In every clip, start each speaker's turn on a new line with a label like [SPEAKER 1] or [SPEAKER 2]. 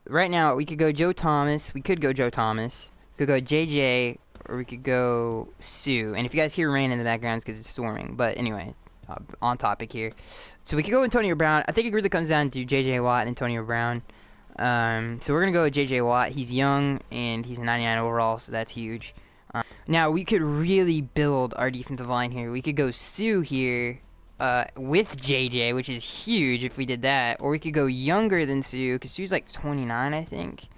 [SPEAKER 1] right now we could go Joe Thomas. We could go Joe Thomas. We could go JJ, or we could go Sue. And if you guys hear rain in the background, it's because it's storming. But anyway, on topic here. So we could go Antonio Brown. I think it really comes down to JJ Watt and Antonio Brown. So we're gonna go with JJ Watt. He's young and he's a 99 overall, so that's huge. Now we could really build our defensive line here. We could go Sue here with JJ, which is huge if we did that. Or we could go younger than Sue, because Sue's like 29, I think.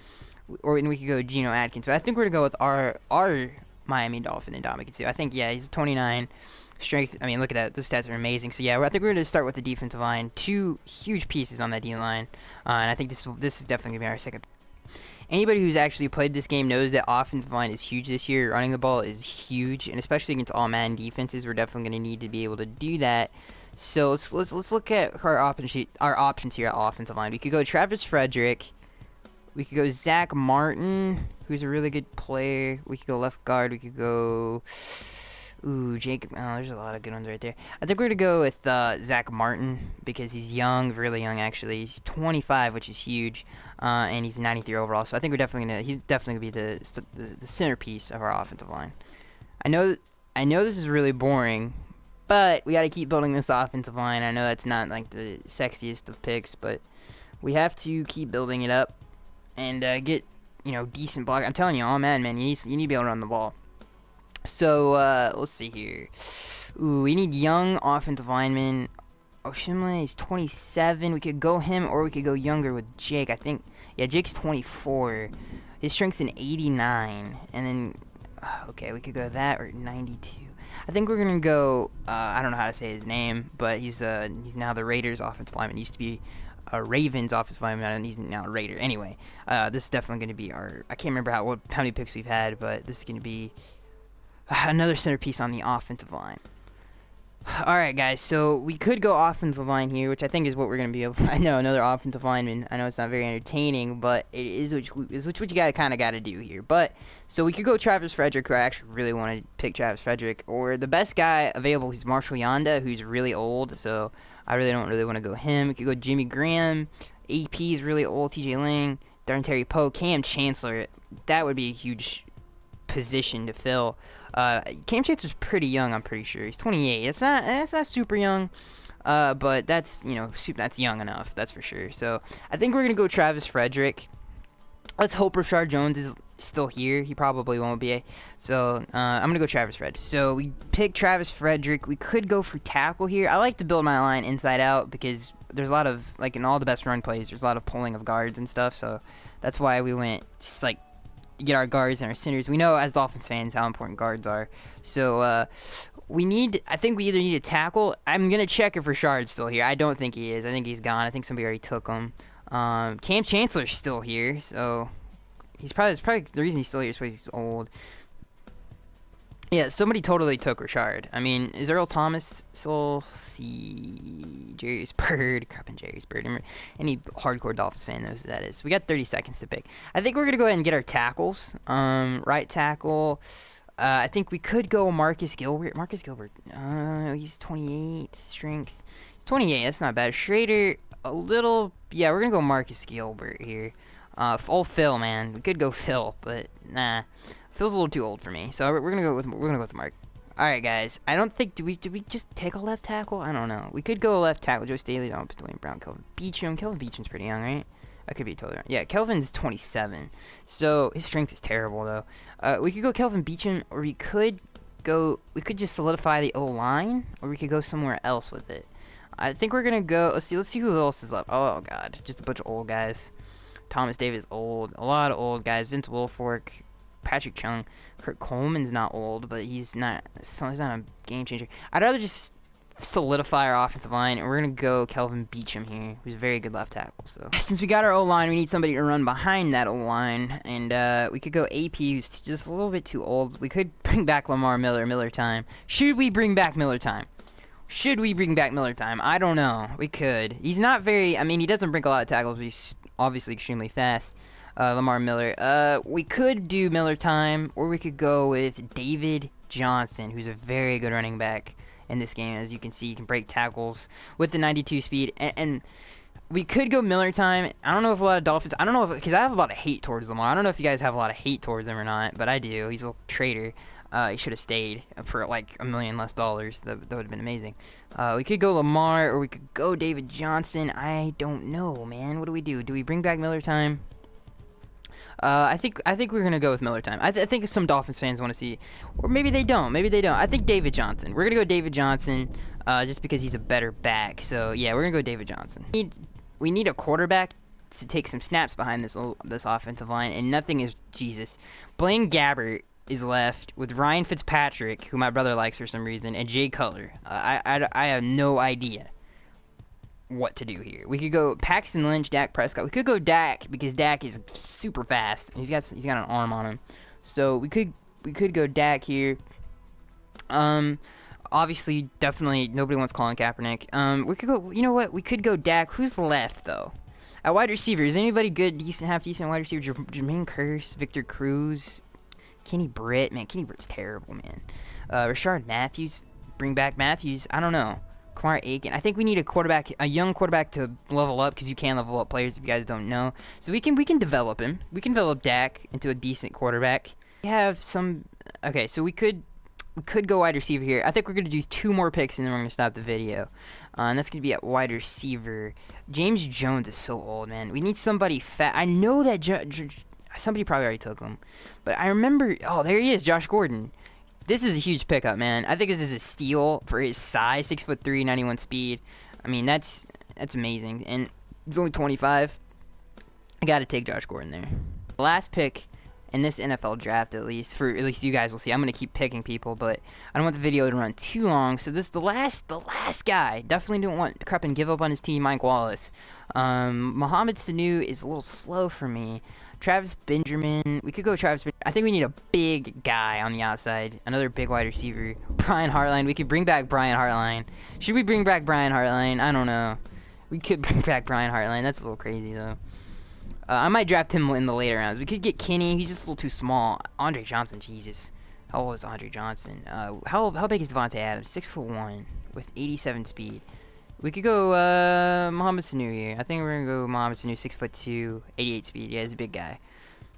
[SPEAKER 1] Or and we could go Geno Atkins. But I think we're gonna go with our Miami Dolphin and Dominican Sue. I think he's 29. Strength. I mean, look at that. Those stats are amazing. So yeah, I think we're gonna start with the defensive line. Two huge pieces on that D line, and I think this is definitely gonna be our second. Anybody who's actually played this game knows that offensive line is huge this year. Running the ball is huge, and especially against all Madden defenses, we're definitely going to need to be able to do that. So let's look at our options here at offensive line. We could go Travis Frederick. We could go Zach Martin, who's a really good player. We could go left guard. We could go Jacob. Oh, there's a lot of good ones right there. I think we're gonna go with Zach Martin because he's young, really young actually. He's 25, which is huge, and he's 93 overall. So I think he's definitely gonna be the centerpiece of our offensive line. I know this is really boring, but we got to keep building this offensive line. I know that's not like the sexiest of picks, but we have to keep building it up and get decent block. I'm telling you, all man, you need to be able to run the ball. So, let's see here. We need young offensive linemen. Oshimle is 27. We could go him, or we could go younger with Jake. I think, Jake's 24. His strength's an 89. And then, okay, we could go that, or 92. I think we're gonna go, I don't know how to say his name, but he's now the Raiders offensive lineman. He used to be a Ravens offensive lineman, and he's now a Raider. Anyway, this is definitely gonna be I can't remember how many picks we've had, but this is gonna be another centerpiece on the offensive line. Alright, guys, so we could go offensive line here, which I think is what we're going to be able to... I know, another offensive lineman. I know it's not very entertaining, but it is what you kind of got to do here. But, so we could go Travis Frederick, who I actually really want to pick Travis Frederick. Or the best guy available is Marshall Yanda, who's really old, so I don't really want to go him. We could go Jimmy Graham. AP is really old. TJ Lang. Terry Poe. Cam Chancellor. That would be a huge position to fill. Cam Chancellor's pretty young, I'm pretty sure. He's 28. It's not super young, but that's that's young enough. That's for sure. So I think we're gonna go Travis Frederick. Let's hope Rashard Jones is still here. He probably won't be. So I'm gonna go Travis Frederick. So we picked Travis Frederick. We could go for tackle here. I like to build my line inside out because there's a lot of in all the best run plays, there's a lot of pulling of guards and stuff. So that's why we went just get our guards and our centers. We know as Dolphins fans how important guards are. So I think we either need a tackle. I'm gonna check if Rashard's still here. I don't think he is. I think he's gone. I think somebody already took him. Cam Chancellor's still here, so it's probably the reason he's still here is because he's old. Yeah, somebody totally took Rashard. I mean, is Earl Thomas still? See, Jerry's Bird, crap and Jerry's Bird. Any hardcore Dolphins fan knows who that is. We got 30 seconds to pick. I think we're gonna go ahead and get our tackles. Right tackle. I think we could go Marcus Gilbert. He's 28 strength. He's 28. That's not bad. Schrader, a little. Yeah, we're gonna go Marcus Gilbert here. Phil, man. We could go Phil, but nah. Phil's a little too old for me, so we're gonna go with Mark. All right, guys. I don't think did we just take a left tackle? I don't know. We could go left tackle. Joe Staley, Dwayne Brown, Kelvin Beachum. Kelvin Beachum's pretty young, right? I could be totally wrong. Yeah, Kelvin's 27, so his strength is terrible though. We could go Kelvin Beachum, or we could just solidify the O line, or we could go somewhere else with it. I think we're gonna go. Let's see who else is left. Oh God, just a bunch of old guys. Thomas Davis old, a lot of old guys. Vince Wilfork. Patrick Chung. Kurt Coleman's not old, but he's not a game changer. I'd rather just solidify our offensive line, and we're going to go Kelvin Beachum here, who's a very good left tackle. So since we got our O-line, we need somebody to run behind that O-line, and we could go AP, who's just a little bit too old. We could bring back Lamar Miller time. Should we bring back Miller time? I don't know. We could. He's not very, I mean, he doesn't break a lot of tackles, but he's obviously extremely fast. Lamar Miller. We could do Miller time, or we could go with David Johnson, who's a very good running back in this game. As you can see, he can break tackles with the 92 speed. And We could go Miller time. I don't know if a lot of Dolphins. I don't know if because I have a lot of hate towards Lamar. I don't know if you guys have a lot of hate towards him or not, but I do. He's a little traitor. He should have stayed for like $1 million less. That would have been amazing. We could go Lamar or we could go David Johnson. I don't know, man. What do we do? Do we bring back Miller time? I think we're gonna go with Miller time. I think some Dolphins fans want to see, or maybe they don't. Maybe they don't. I think David Johnson. We're gonna go David Johnson, just because he's a better back. So yeah, we're gonna go David Johnson. We need a quarterback to take some snaps behind this offensive line, and nothing is Jesus. Blaine Gabbert is left with Ryan Fitzpatrick, who my brother likes for some reason, and Jay Cutler. I have no idea what to do here. We could go Paxton Lynch, Dak Prescott. We could go Dak because Dak is super fast. He's got an arm on him, so we could go Dak here. Obviously, definitely nobody wants Colin Kaepernick. We could go. You know what? We could go Dak. Who's left though? At wide receiver, is anybody good? Half decent wide receiver? Jermaine Kearse, Victor Cruz, Kenny Britt. Man, Kenny Britt's terrible, man. Rashard Matthews. Bring back Matthews. I don't know. Kamar Aiken. I think we need a young quarterback to level up, because you can level up players if you guys don't know. So we can develop him. We can develop Dak into a decent quarterback. We have some. Okay, so we could go wide receiver here. I think we're gonna do 2 more picks and then we're gonna stop the video. And that's gonna be at wide receiver. James Jones is so old, man. We need somebody fat. I know that somebody probably already took him, but I remember. Oh, there he is, Josh Gordon. This is a huge pickup, man. I think this is a steal for his size, 6'3", 91 speed. I mean, that's amazing, and he's only 25. I gotta take Josh Gordon there. Last pick in this NFL draft, at least you guys will see. I'm gonna keep picking people, but I don't want the video to run too long. So this the last guy. Definitely don't want to crap and give up on his team, Mike Wallace. Mohamed Sanu is a little slow for me. Travis Benjamin. We could go Travis Benjamin. I think we need a big guy on the outside. Another big wide receiver. Brian Hartline. We could bring back Brian Hartline. Should we bring back Brian Hartline? I don't know. We could bring back Brian Hartline. That's a little crazy, though. I might draft him in the later rounds. We could get Kenny. He's just a little too small. Andre Johnson. Jesus. How old is Andre Johnson? How big is Devontae Adams? 6'1" with 87 speed. We could go Mohamed Sanu here. I think we're going to go Mohamed Sanu, 6'2", 88 speed. Yeah, he's a big guy.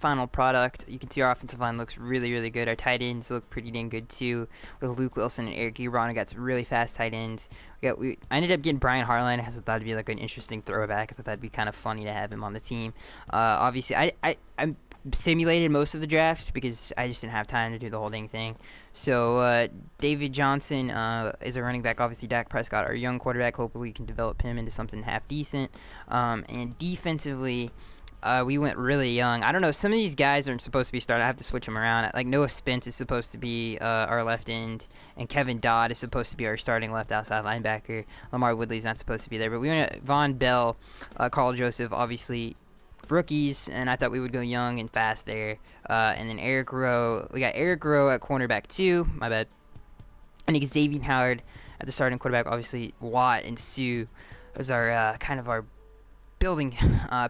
[SPEAKER 1] Final product. You can see our offensive line looks really, really good. Our tight ends look pretty dang good too. With Luke Wilson and Eric Ebron, we got some really fast tight ends. I ended up getting Brian Hartline. I thought that'd be like an interesting throwback. I thought that'd be kind of funny to have him on the team. Obviously, I simulated most of the draft because I just didn't have time to do the whole dang thing. So David Johnson is a running back. Obviously, Dak Prescott, our young quarterback. Hopefully, we can develop him into something half decent. And defensively, we went really young. I don't know. Some of these guys aren't supposed to be starting. I have to switch them around. Like Noah Spence is supposed to be our left end, and Kevin Dodd is supposed to be our starting left outside linebacker. Lamar Woodley's not supposed to be there. But we went Von Bell, Carl Joseph, obviously rookies, and I thought we would go young and fast there. And then Eric Rowe. We got Eric Rowe at cornerback 2. My bad. And Xavier Howard at the starting quarterback. Obviously Watt and Sue was our kind of our building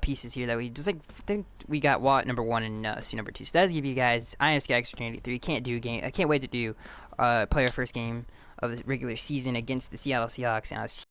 [SPEAKER 1] pieces here that we just think we got Watt number 1 and Sue number 2. So that's give you guys. I am Skaggs3. I can't wait to do play our first game of the regular season against the Seattle Seahawks. And